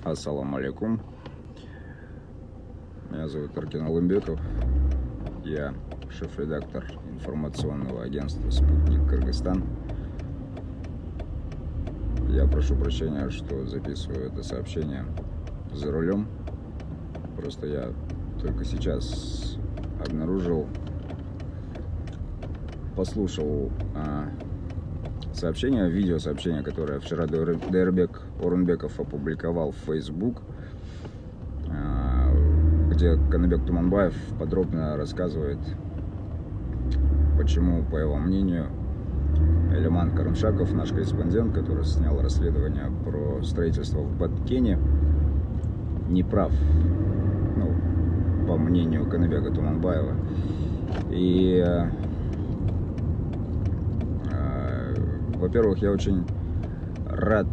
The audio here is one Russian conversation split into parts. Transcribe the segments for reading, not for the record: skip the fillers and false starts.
Ассаламу алейкум. Меня зовут Аркен Алымбеков. Я шеф-редактор информационного агентства «Спутник Кыргызстан». Я прошу прощения, что записываю это сообщение за рулем. Просто я только сейчас обнаружил, послушал сообщение, видеосообщение, которое вчера Дайырбек Орунбеков опубликовал в Facebook, где Каныбек Туманбаев подробно рассказывает, почему, по его мнению, Элиман Карымшаков, наш корреспондент, который снял расследование про строительство в Баткене, не прав, по мнению Каныбека Туманбаева. И во-первых, я очень рад,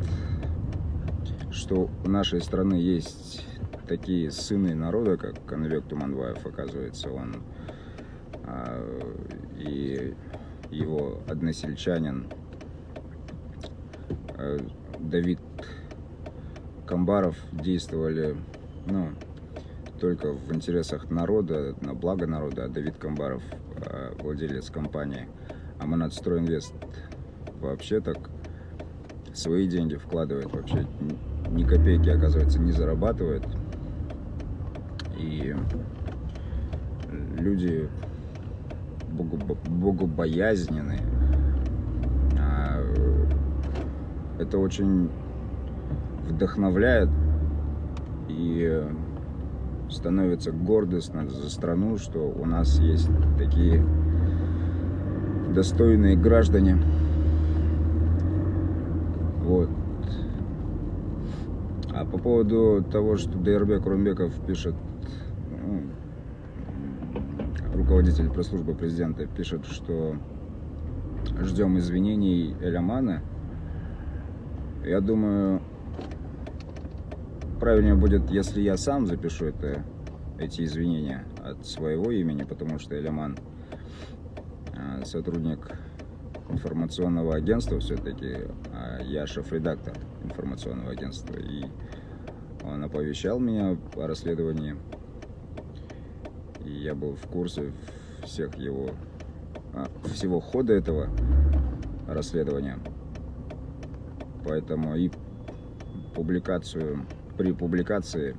что у нашей страны есть такие сыны народа, как Каныбек Туманбаев, оказывается, он и его односельчанин Давид Камбаров действовали, только в интересах народа, на благо народа. А Давид Камбаров, владелец компании Аманатстройинвест, вообще так свои деньги вкладывает, вообще ни копейки, оказывается, не зарабатывает. И люди богобоязненные. Это очень вдохновляет и становится гордостно за страну, что у нас есть такие достойные граждане. Вот. А по поводу того, что Дайырбек Орунбеков пишет, руководитель пресс-службы президента пишет, что ждем извинений Элимана, я думаю, правильнее будет, если я сам запишу эти извинения от своего имени, потому что Элиман сотрудник информационного агентства все-таки, а я шеф-редактор информационного агентства, и он оповещал меня о расследовании, и я был в курсе всего хода этого расследования. Поэтому и при публикации